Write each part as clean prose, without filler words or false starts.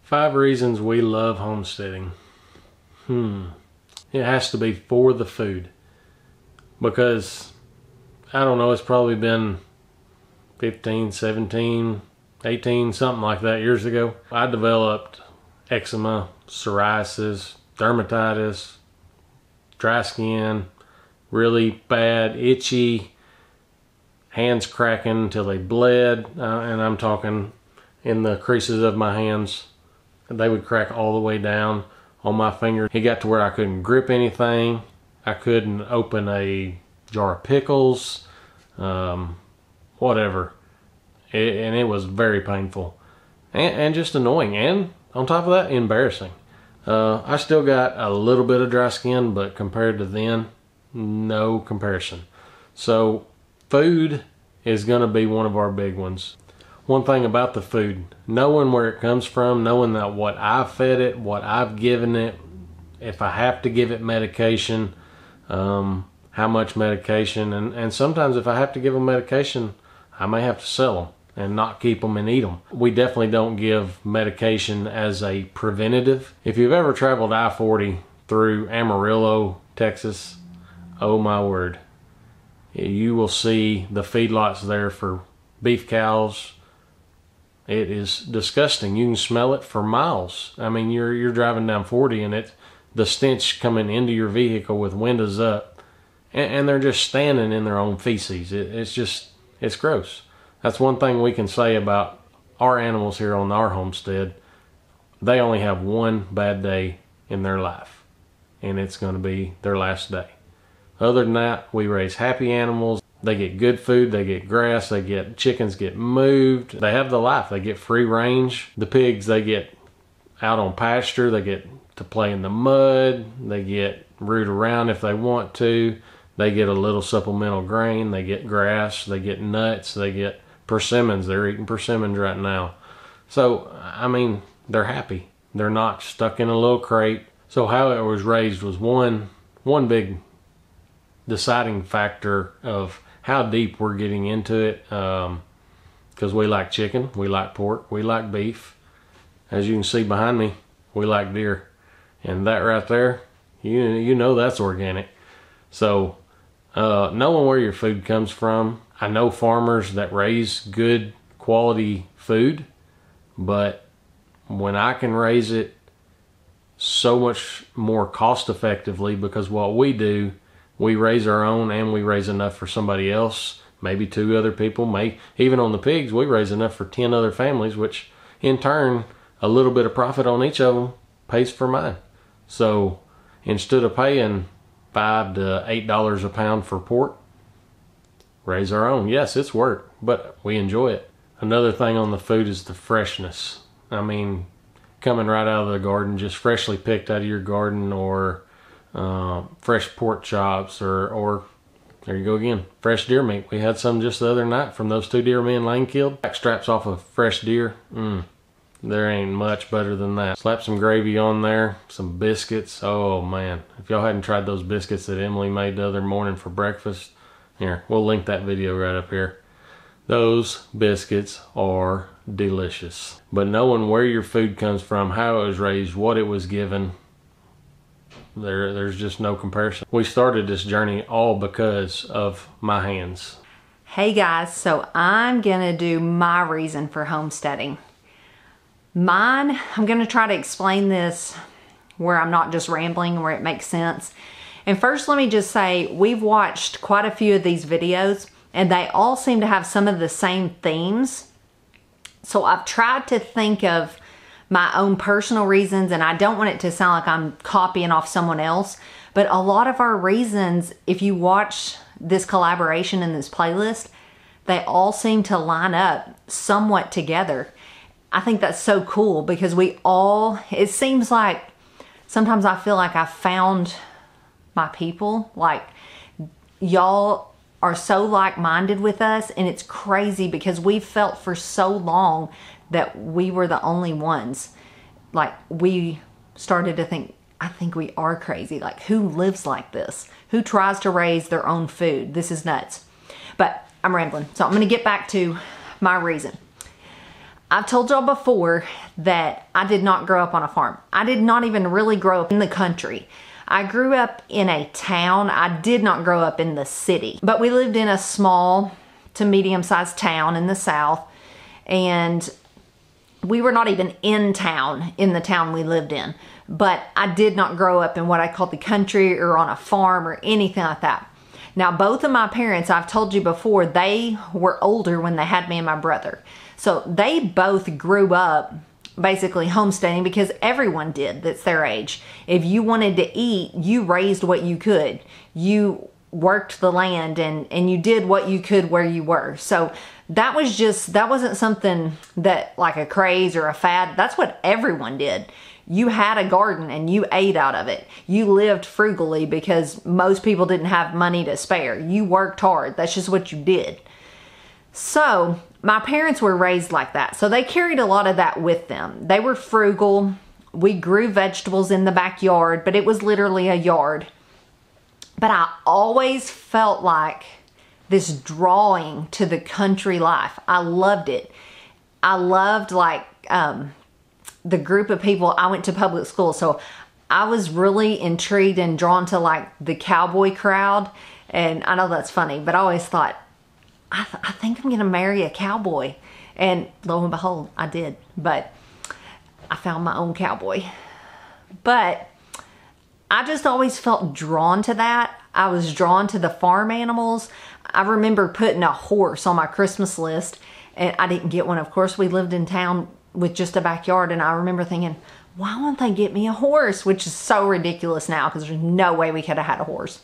5 reasons we love homesteading. It has to be for the food. Because, I don't know, it's probably been 15, 17, 18, something like that years ago. I developed eczema, psoriasis, dermatitis, dry skin, really bad, itchy, hands cracking until they bled. And I'm talking in the creases of my hands. They would crack all the way down on my finger. It got to where I couldn't grip anything. I couldn't open a jar of pickles, whatever. And it was very painful and just annoying. And on top of that, embarrassing. I still got a little bit of dry skin, but compared to then, no comparison. So food is going to be one of our big ones. One thing about the food, knowing where it comes from, knowing that what I've fed it, what I've given it, if I have to give it medication, how much medication, and sometimes if I have to give them medication, I may have to sell them and not keep them and eat them. We definitely don't give medication as a preventative. If you've ever traveled I-40 through Amarillo, Texas, oh my word, you will see the feedlots there for beef cows. It is disgusting. You can smell it for miles. I mean, you're driving down 40 and the stench coming into your vehicle with windows up, and they're just standing in their own feces. It's gross. That's one thing we can say about our animals here on our homestead. They only have one bad day in their life, and it's going to be their last day. Other than that, we raise happy animals. They get good food, they get grass, chickens get moved. They have the life, they get free range. The pigs, they get out on pasture, they get to play in the mud, they get root around if they want to. They get a little supplemental grain, they get grass, they get nuts, they get persimmons. They're eating persimmons right now. So, I mean, they're happy. They're not stuck in a little crate. So how it was raised was one big deciding factor of how deep we're getting into it, because we like chicken, we like pork, we like beef. As you can see behind me, we like deer. And that right there, you know that's organic. So knowing where your food comes from, I know farmers that raise good quality food, but when I can raise it so much more cost effectively, because what we do, we raise our own and we raise enough for somebody else, maybe 2 other people. Even on the pigs, we raise enough for 10 other families, which in turn, a little bit of profit on each of them pays for mine. So instead of paying $5 to $8 a pound for pork, raise our own. Yes, it's work, but we enjoy it. Another thing on the food is the freshness. I mean, coming right out of the garden, just freshly picked out of your garden, or fresh pork chops, or there you go again, fresh deer meat. We had some just the other night from those 2 deer me and Lane killed. Back straps off of fresh deer. There ain't much better than that. Slap some gravy on there, some biscuits. Oh man, if y'all hadn't tried those biscuits that Emily made the other morning for breakfast, here, we'll link that video right up here. Those biscuits are delicious. But knowing where your food comes from, how it was raised, what it was given, there's just no comparison. We started this journey all because of my hands. Hey guys, so I'm gonna do my reason for homesteading. Mine, I'm gonna try to explain this where I'm not just rambling, where it makes sense. And first, let me just say, we've watched quite a few of these videos and they all seem to have some of the same themes. So I've tried to think of my own personal reasons, and I don't want it to sound like I'm copying off someone else, but a lot of our reasons, if you watch this collaboration in this playlist, they all seem to line up somewhat together. I think that's so cool because it seems like sometimes I feel like I found my people. Like, y'all are so like-minded with us, and it's crazy because we've felt for so long that we were the only ones. Like, we started to think, I think we are crazy. Like, who lives like this? Who tries to raise their own food? This is nuts. But I'm rambling. So I'm going to get back to my reason. I've told y'all before that I did not grow up on a farm. I did not even really grow up in the country. I grew up in a town. I did not grow up in the city, but we lived in a small to medium-sized town in the South, and we were not even in town, in the town we lived in. But I did not grow up in what I call the country or on a farm or anything like that. Now, both of my parents, I've told you before, they were older when they had me and my brother. So they both grew up basically homesteading, because everyone did that's their age. If you wanted to eat, you raised what you could. You worked the land and you did what you could where you were. So that wasn't something that like a craze or a fad. That's what everyone did. You had a garden and you ate out of it. You lived frugally because most people didn't have money to spare. You worked hard. That's just what you did. So my parents were raised like that. So they carried a lot of that with them. They were frugal. We grew vegetables in the backyard, but it was literally a yard. But I always felt like this drawing to the country life. I loved it. I loved like the group of people. I went to public school, so I was really intrigued and drawn to like the cowboy crowd. And I know that's funny, but I always thought, I think I'm going to marry a cowboy. And lo and behold, I did. But I found my own cowboy. But I just always felt drawn to that. I was drawn to the farm animals. I remember putting a horse on my Christmas list, and I didn't get one. Of course, we lived in town with just a backyard, and I remember thinking, why won't they get me a horse? Which is so ridiculous now, because there's no way we could have had a horse.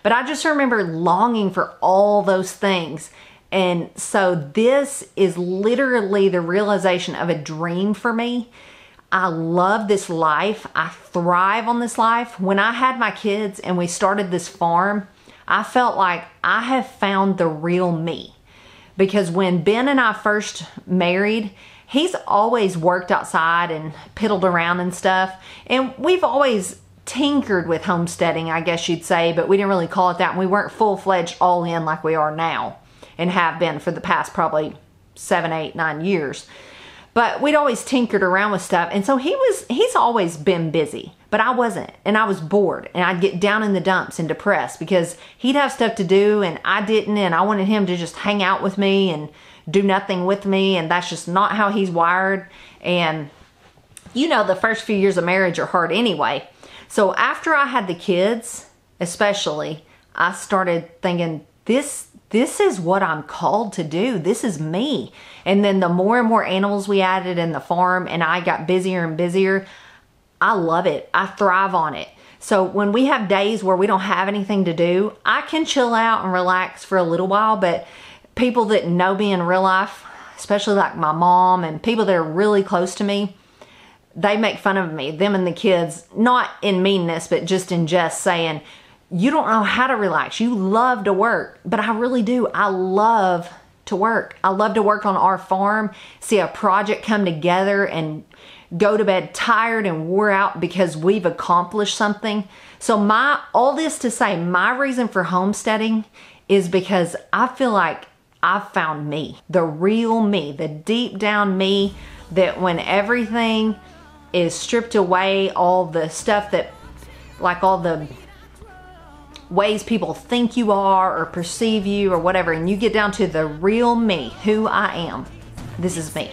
But I just remember longing for all those things. And so this is literally the realization of a dream for me. I love this life. I thrive on this life. When I had my kids and we started this farm, I felt like I have found the real me. Because when Ben and I first married, he's always worked outside and piddled around and stuff. And we've always tinkered with homesteading, I guess you'd say, but we didn't really call it that. And we weren't full-fledged all in like we are now and have been for the past probably 7, 8, 9 years. But we'd always tinkered around with stuff. And so he's always been busy, but I wasn't. And I was bored, and I'd get down in the dumps and depressed because he'd have stuff to do and I didn't. And I wanted him to just hang out with me and do nothing with me. And that's just not how he's wired. And you know, the first few years of marriage are hard anyway. So after I had the kids, especially, I started thinking, this is what I'm called to do. This is me. And then the more and more animals we added in the farm and I got busier and busier, I love it. I thrive on it. So when we have days where we don't have anything to do, I can chill out and relax for a little while. But people that know me in real life, especially like my mom and people that are really close to me, they make fun of me, them and the kids, not in meanness, but just in jest, saying, you don't know how to relax. You love to work. But I really do. I love to work. I love to work on our farm, see a project come together and go to bed tired and wore out because we've accomplished something. So all this to say, my reason for homesteading is because I feel like I've found me, the real me, the deep down me, that when everything is stripped away, all the stuff that, like all the ways people think you are or perceive you or whatever, and you get down to the real me, who I am. This is me.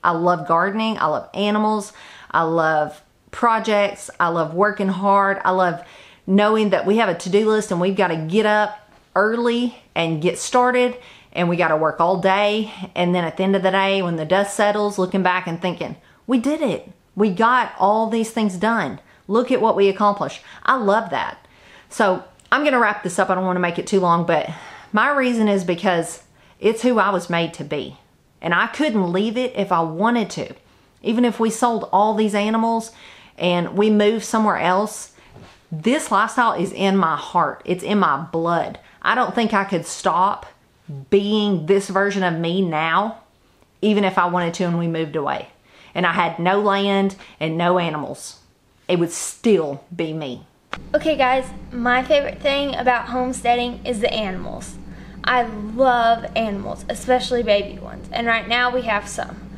I love gardening. I love animals. I love projects. I love working hard. I love knowing that we have a to-do list and we've got to get up early and get started, and we got to work all day. And then at the end of the day, when the dust settles, looking back and thinking, we did it. We got all these things done. Look at what we accomplished. I love that. So I'm going to wrap this up. I don't want to make it too long, but my reason is because it's who I was made to be. And I couldn't leave it if I wanted to. Even if we sold all these animals and we moved somewhere else, this lifestyle is in my heart. It's in my blood. I don't think I could stop being this version of me now, even if I wanted to and we moved away. And I had no land and no animals. It would still be me. Okay guys, my favorite thing about homesteading is the animals. I love animals, especially baby ones. And right now we have some.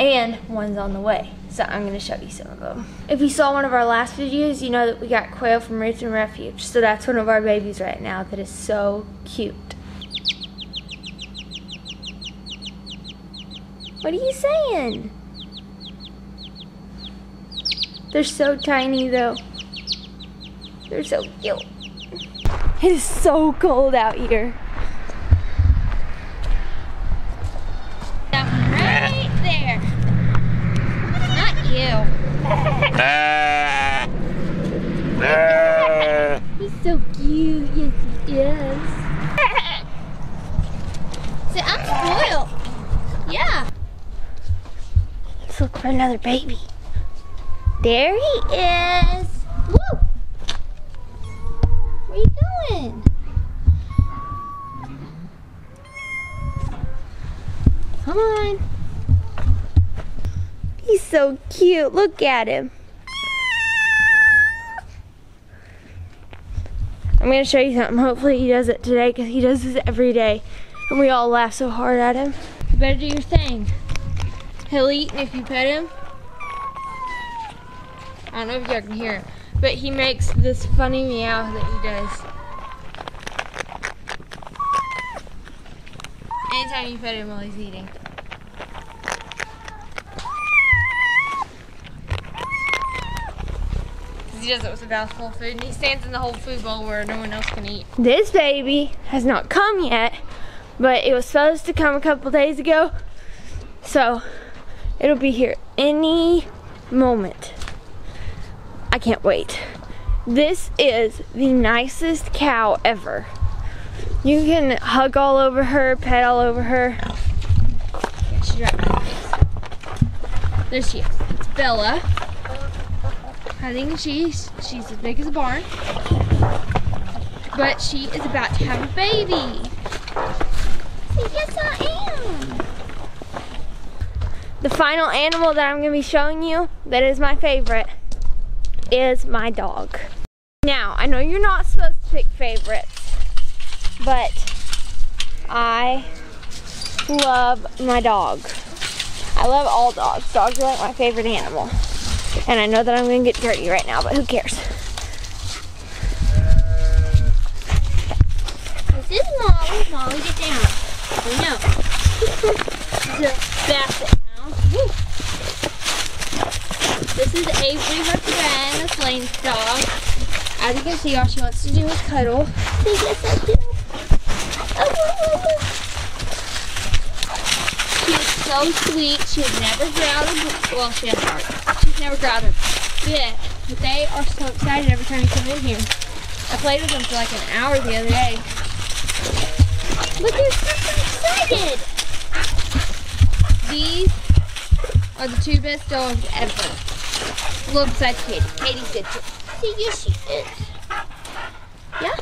and one's on the way. So I'm gonna show you some of them. If you saw one of our last videos, you know that we got quail from Roots and Refuge. So that's one of our babies right now that is so cute. What are you saying? They're so tiny though. They're so cute. It is so cold out here. Right there. Not you. He's so cute. Yes, he is. See, I'm spoiled. Yeah. Let's look for another baby. There he is. Woo! Where you going? Come on. He's so cute. Look at him. I'm going to show you something. Hopefully he does it today because he does this every day. And we all laugh so hard at him. You better do your thing. He'll eat if you pet him. I don't know if y'all can hear him, but he makes this funny meow that he does. Anytime you pet him while he's eating. He does it with a mouthful of food, and he stands in the whole food bowl where no one else can eat. This baby has not come yet, but it was supposed to come a couple days ago, so it'll be here any moment. I can't wait. This is the nicest cow ever. You can hug all over her, pet all over her. Yeah, she's right by the face. There she is. It's Bella. I think she's as big as a barn. But she is about to have a baby. Yes, I am. The final animal that I'm going to be showing you that is my favorite is my dog. Now, I know you're not supposed to pick favorites, but I love my dog. I love all dogs. Dogs are like my favorite animal. And I know that I'm going to get dirty right now, but who cares? This is Molly. Molly, get down. Oh no. This is Basset Hound. Woo. This is Avery, her friend, that's Lane's dog. As you can see, all she wants to do is cuddle. Say yes, I do. Oh, she is so sweet. She has never growled a bit. Well, she has heart. She's never growled a bit. But they are so excited every time you come in here. I played with them for like an hour the other day. But they're so excited. These are the two best dogs ever. Well, besides Katie. Katie's good too. See, yes, she is. Yeah?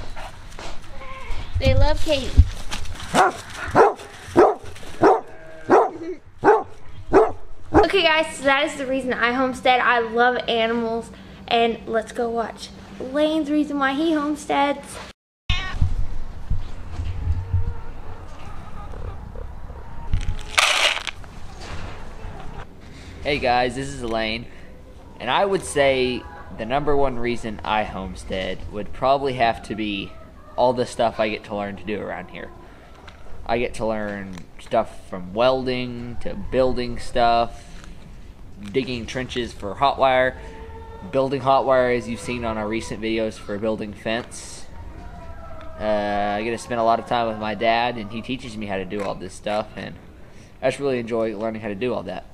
They love Katie. Okay guys, so that is the reason I homestead. I love animals. And let's go watch Lane's reason why he homesteads. Hey guys, this is Elaine, and I would say the #1 reason I homestead would probably have to be all the stuff I get to learn to do around here. I get to learn stuff from welding to building stuff, digging trenches for hot wire, building hot wire as you've seen on our recent videos for building fence. I get to spend a lot of time with my dad, and he teaches me how to do all this stuff, and I just really enjoy learning how to do all that.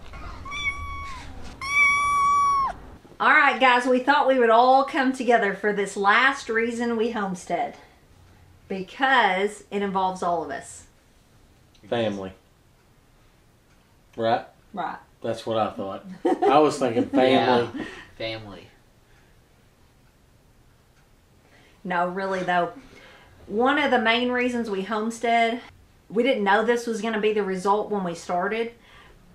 Alright guys, we thought we would all come together for this last reason we homestead. Because it involves all of us. Family. Right? Right. That's what I thought. I was thinking family. Yeah, family. No, really though. One of the main reasons we homestead, we didn't know this was going to be the result when we started,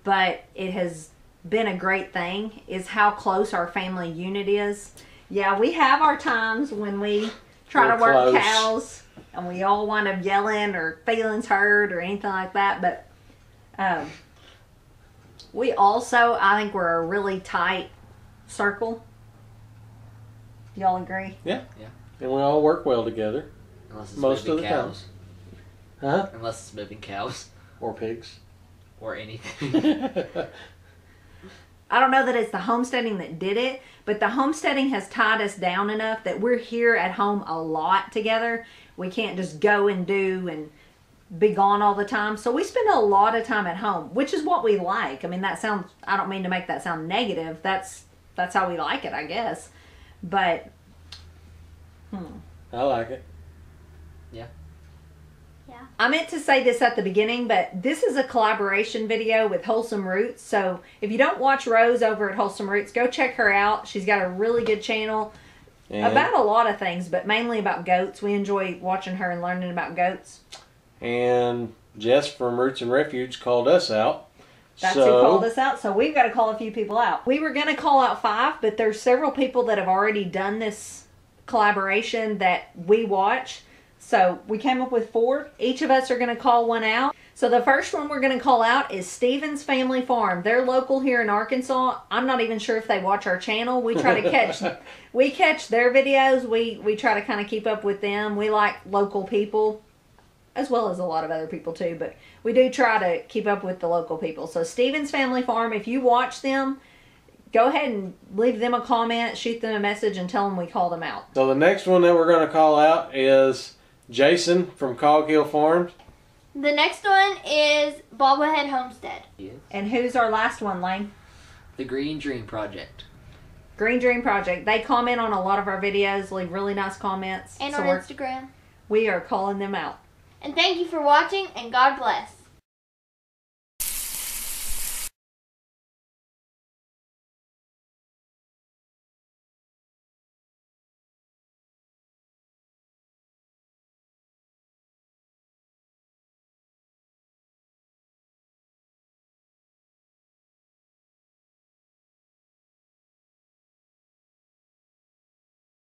but it has been a great thing, is how close our family unit is. Yeah, we have our times when we try to work close. cows and we all wind up yelling or feelings hurt or anything like that, but We also, I think we're a really tight circle. Y'all agree? Yeah. And we all work well together. Unless it's Most of moving the cows. Huh? Unless it's moving cows. Or pigs. Or anything. I don't know that it's the homesteading that did it, but the homesteading has tied us down enough that we're here at home a lot together. We can't just go and do and be gone all the time. So we spend a lot of time at home, which is what we like. I mean, that sounds, I don't mean to make that sound negative. That's how we like it, I guess. But, I like it. I meant to say this at the beginning, but this is a collaboration video with Wholesome Roots. So if you don't watch Rose over at Wholesome Roots, go check her out. She's got a really good channel about a lot of things, but mainly about goats. We enjoy watching her and learning about goats. And Jess from Roots and Refuge called us out. That's who called us out, so we've got to call a few people out. We were going to call out 5, but there's several people that have already done this collaboration that we watch. So we came up with 4. Each of us are going to call one out. So the first one we're going to call out is Stevens Family Farm. They're local here in Arkansas. I'm not even sure if they watch our channel. We try to catch their videos. We try to kind of keep up with them. We like local people, as well as a lot of other people too, but we do try to keep up with the local people. So Stevens Family Farm, if you watch them, go ahead and leave them a comment, shoot them a message, and tell them we called them out. So the next one that we're going to call out is Jason from Cog Hill Farms. The next one is Bobblehead Homestead. Yes. And who's our last one, Lane? The Green Dream Project. Green Dream Project. They comment on a lot of our videos, leave really nice comments. And so on Instagram. we are calling them out. And thank you for watching, and God bless.